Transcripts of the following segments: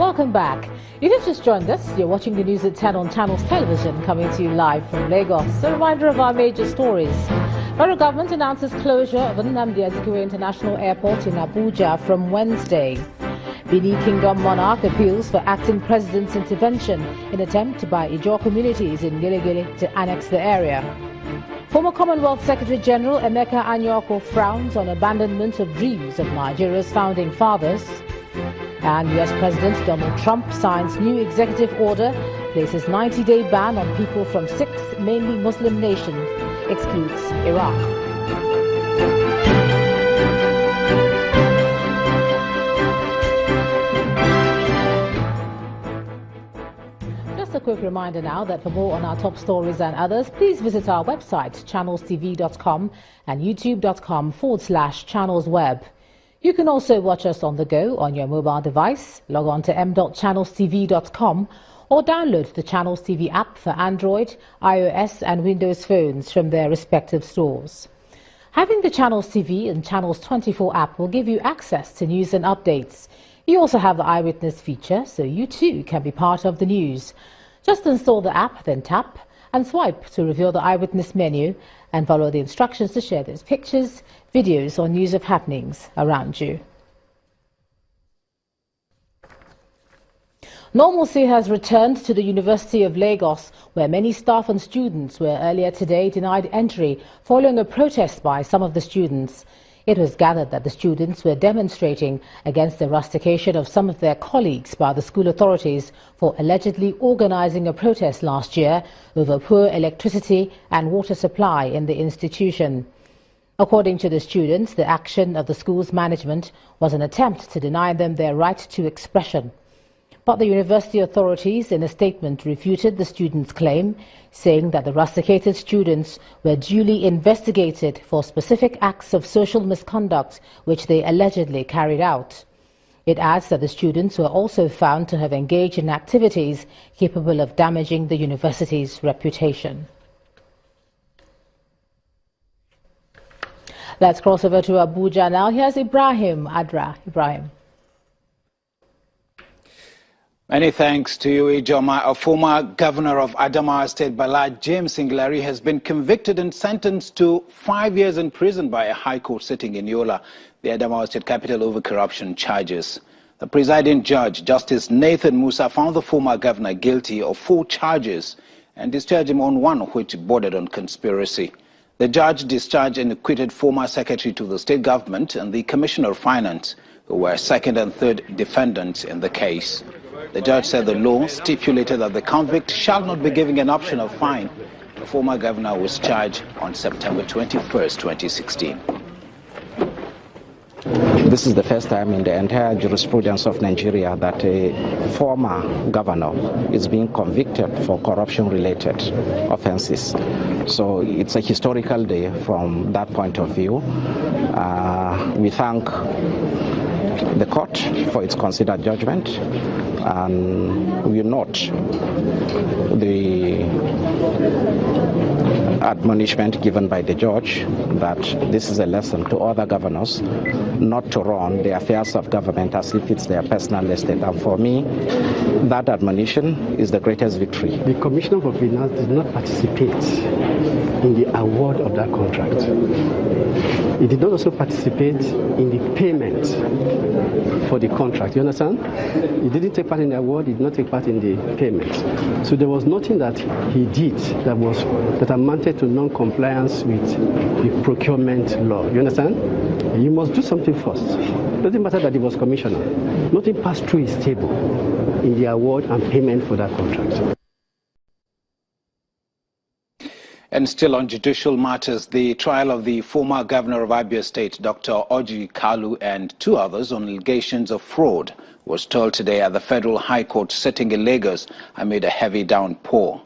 Welcome back. If you've just joined us, you're watching the news at 10 on Channels Television, coming to you live from Lagos. A reminder of our major stories. Federal government announces closure of Nnamdi Azikiwe International Airport in Abuja from Wednesday. Benin Kingdom monarch appeals for acting president's intervention in attempt by Ijaw communities in Ngilari to annex the area. Former Commonwealth Secretary General Emeka Anyoko frowns on abandonment of dreams of Nigeria's founding fathers. And US President Donald Trump signs new executive order, places 90-day ban on people from 6 mainly Muslim nations, excludes Iraq. Just a quick reminder now that for more on our top stories and others, please visit our website, channelstv.com and youtube.com/channelsweb. You can also watch us on the go on your mobile device. Log on to m.channelstv.com or download the Channels TV app for Android, iOS and Windows phones from their respective stores. Having the Channels TV and Channels 24 app will give you access to news and updates. You also have the Eyewitness feature, so you too can be part of the news. Just install the app, then tap and swipe to reveal the Eyewitness menu and follow the instructions to share those pictures, videos or news of happenings around you. Normalcy has returned to the University of Lagos, where many staff and students were earlier today denied entry following a protest by some of the students. It was gathered that the students were demonstrating against the rustication of some of their colleagues by the school authorities for allegedly organizing a protest last year over poor electricity and water supply in the institution. According to the students, the action of the school's management was an attempt to deny them their right to expression. But the university authorities in a statement refuted the students' claim, saying that the rusticated students were duly investigated for specific acts of social misconduct which they allegedly carried out. It adds that the students were also found to have engaged in activities capable of damaging the university's reputation. Let's cross over to Abuja now. Here's Ibrahim Adra. Ibrahim. Many thanks to you, Ijoma. A former governor of Adamawa State, Bala James Ngilari, has been convicted and sentenced to 5 years in prison by a high court sitting in Yola, the Adamawa State capital, over corruption charges. The presiding judge, Justice Nathan Musa, found the former governor guilty of 4 charges and discharged him on one which bordered on conspiracy. The judge discharged and acquitted former secretary to the state government and the commissioner of finance, who were second and third defendants in the case. The judge said the law stipulated that the convict shall not be given an option of fine. The former governor was charged on September 21st, 2016. This is the first time in the entire jurisprudence of Nigeria that a former governor is being convicted for corruption-related offenses. So it's a historical day from that point of view. We thank the court for its considered judgment, and we note the admonishment given by the judge that this is a lesson to other governors not to run the affairs of government as if it's their personal estate. And for me, that admonition is the greatest victory. The Commissioner for Finance did not participate in the award of that contract. He did not also participate in the payment for the contract. You understand? He didn't take part in the award, he did not take part in the payment. So there was nothing that he did that amounted to non-compliance with the procurement law. You understand? You must do something first. It doesn't matter that he was commissioner. Nothing passed through his table in the award and payment for that contract. And still on judicial matters, the trial of the former governor of Abia State, Dr. Orji Kalu, and 2 others on allegations of fraud was told today at the Federal High Court sitting in Lagos amid a heavy downpour.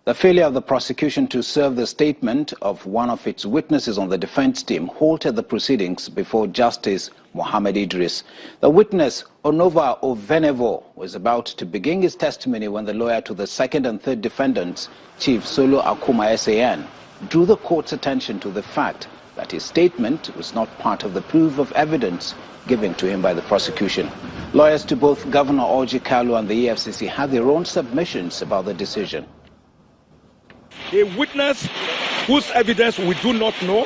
The failure of the prosecution to serve the statement of one of its witnesses on the defense team halted the proceedings before Justice Mohammed Idris. The witness, Onova Ovenevo, was about to begin his testimony when the lawyer to the second and third defendants, Chief Solo Akuma SAN, drew the court's attention to the fact that his statement was not part of the proof of evidence given to him by the prosecution. Lawyers to both Governor Orji Kalu and the EFCC had their own submissions about the decision. A witness whose evidence we do not know,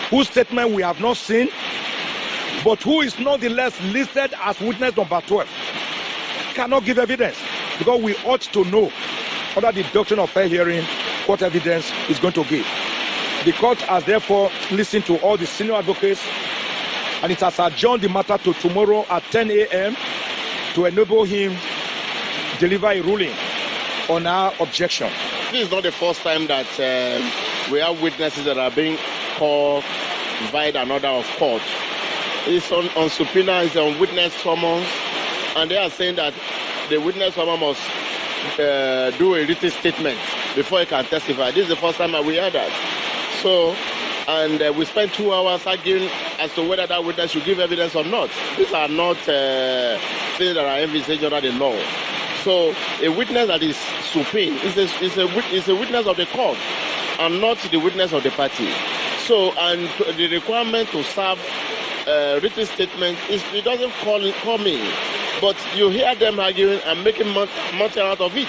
whose statement we have not seen, but who is nonetheless listed as witness number 12, cannot give evidence, because we ought to know under the doctrine of fair hearing what evidence is going to give. The court has therefore listened to all the senior advocates, and it has adjourned the matter to tomorrow at 10 a.m. to enable him deliver a ruling on our objection. This is not the first time that we have witnesses that are being called by an order of court. It's on subpoena, it's on witness summons, and they are saying that the witness summons must do a written statement before he can testify. This is the first time that we heard that. So, and we spent 2 hours arguing as to whether that witness should give evidence or not. These are not things that are envisaged under the law. So, a witness that is supine is a witness of the court and not the witness of the party. So, and the requirement to serve written statement it doesn't call me, but you hear them arguing and making money out of it.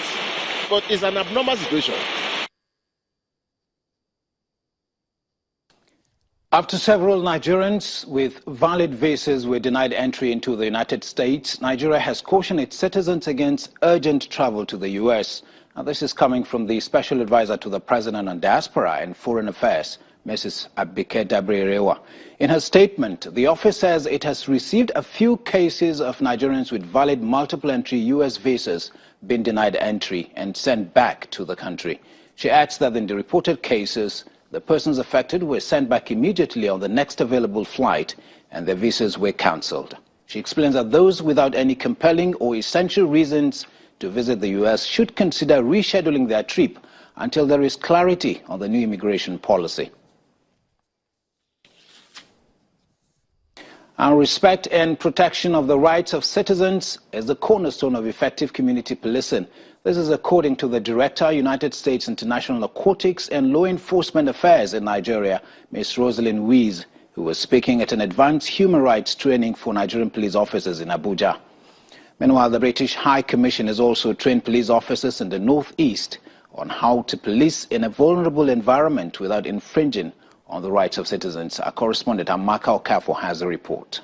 But it's an abnormal situation. After several Nigerians with valid visas were denied entry into the United States, Nigeria has cautioned its citizens against urgent travel to the U.S. Now, this is coming from the Special Advisor to the President on Diaspora and Foreign Affairs, Mrs. Abike Dabiri-Rewa. In her statement, the office says it has received a few cases of Nigerians with valid multiple entry U.S. visas being denied entry and sent back to the country. She adds that in the reported cases, the persons affected were sent back immediately on the next available flight and their visas were cancelled. She explains that those without any compelling or essential reasons to visit the U.S. should consider rescheduling their trip until there is clarity on the new immigration policy. Our respect and protection of the rights of citizens is the cornerstone of effective community policing. This is according to the Director, United States International Narcotics and Law Enforcement Affairs in Nigeria, Ms. Rosalind Weiss, who was speaking at an advanced human rights training for Nigerian police officers in Abuja. Meanwhile, the British High Commission has also trained police officers in the Northeast on how to police in a vulnerable environment without infringing on the rights of citizens. Our correspondent Amaka Okafo has a report.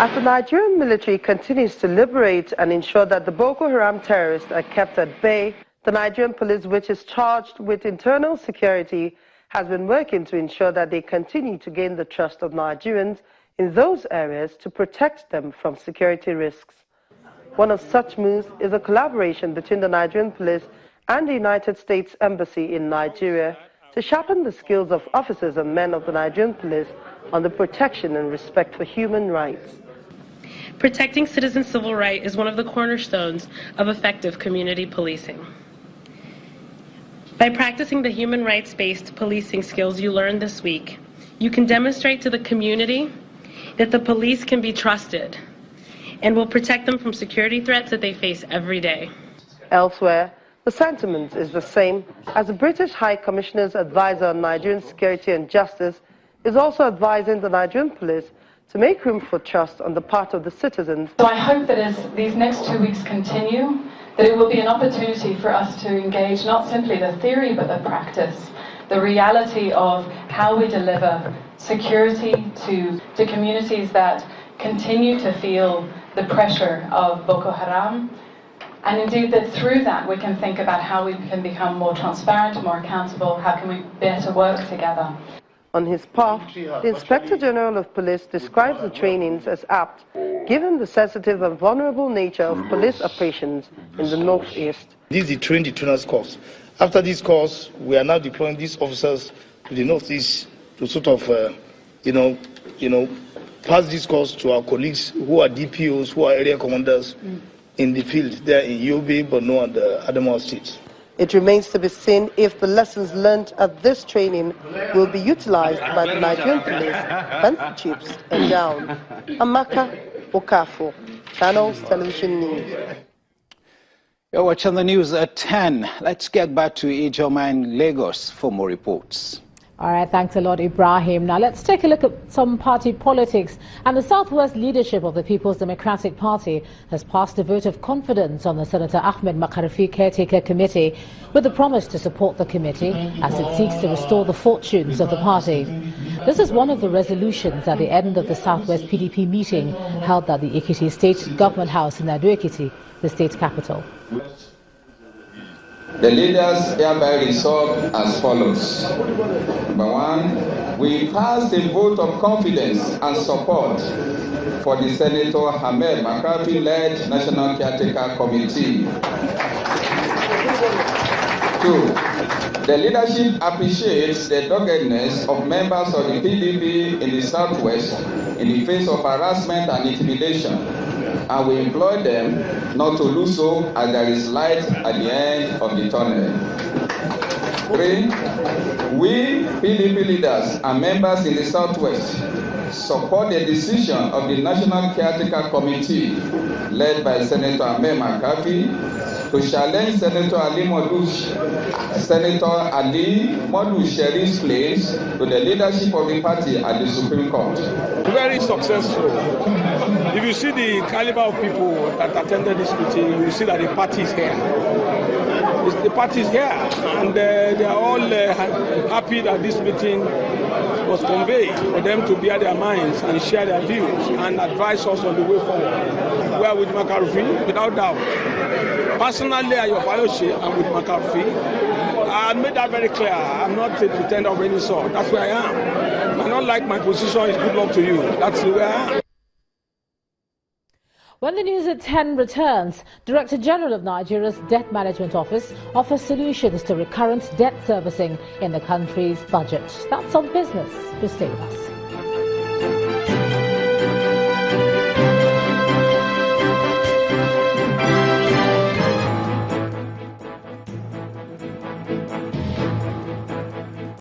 As the Nigerian military continues to liberate and ensure that the Boko Haram terrorists are kept at bay, the Nigerian police, which is charged with internal security, has been working to ensure that they continue to gain the trust of Nigerians in those areas to protect them from security risks. One of such moves is a collaboration between the Nigerian police and the United States Embassy in Nigeria to sharpen the skills of officers and men of the Nigerian police on the protection and respect for human rights. Protecting citizen civil rights is one of the cornerstones of effective community policing. By practicing the human rights-based policing skills you learned this week, you can demonstrate to the community that the police can be trusted and will protect them from security threats that they face every day. Elsewhere, the sentiment is the same, as the British High Commissioner's advisor on Nigerian security and justice is also advising the Nigerian police to make room for trust on the part of the citizens. So I hope that as these next 2 weeks continue, that it will be an opportunity for us to engage not simply the theory but the practice, the reality of how we deliver security to communities that continue to feel the pressure of Boko Haram, and indeed that through that we can think about how we can become more transparent, more accountable, how can we better work together. On his part, the Inspector General of Police describes the trainings as apt, given the sensitive and vulnerable nature of police operations in the Northeast. This is the trainers course. After this course, we are now deploying these officers to the Northeast to sort of, pass this course to our colleagues who are DPOs, who are area commanders in the field there in Yobe, Borno, and Adamawa State. It remains to be seen if the lessons learned at this training will be utilized by the Nigerian police when the chips are down. Amaka Okafo, Channels Television News. You're watching the news at 10. Let's get back to Ijoma in Lagos for more reports. All right, thanks a lot, Ibrahim. Now let's take a look at some party politics. And the Southwest leadership of the People's Democratic Party has passed a vote of confidence on the Senator Ahmed Makarfi Caretaker Committee with the promise to support the committee as it seeks to restore the fortunes of the party. This is one of the resolutions at the end of the Southwest PDP meeting held at the Ekiti State Government House in Ado-Ekiti, the state capital. The leaders hereby resolve as follows. Number one, we passed a vote of confidence and support for the Senator Ahmed Makarfi-led National Caretaker Committee. 2, the leadership appreciates the doggedness of members of the PDP in the Southwest in the face of harassment and intimidation, and we implore them not to lose hope as there is light at the end of the tunnel. 3, we PDP leaders and members in the Southwest support the decision of the National Caretaker Committee led by Senator Ahmed Makarfi to challenge Senator Ali Modu Sherif's claims to the leadership of the party at the Supreme Court. Very successful. If you see the caliber of people that attended this meeting, you see that the party is here. The party is here, and they are all happy that this meeting was conveyed for them to bear their minds and share their views and advise us on the way forward. We are with Makarfi, without doubt. Personally, I am with Makarfi. I made that very clear. I'm not a pretender of any sort. That's where I am. I don't like my position. It's good luck to you. That's where I am. When the news at 10 returns, Director General of Nigeria's Debt Management Office offers solutions to recurrent debt servicing in the country's budget. That's on business. Do stay with us.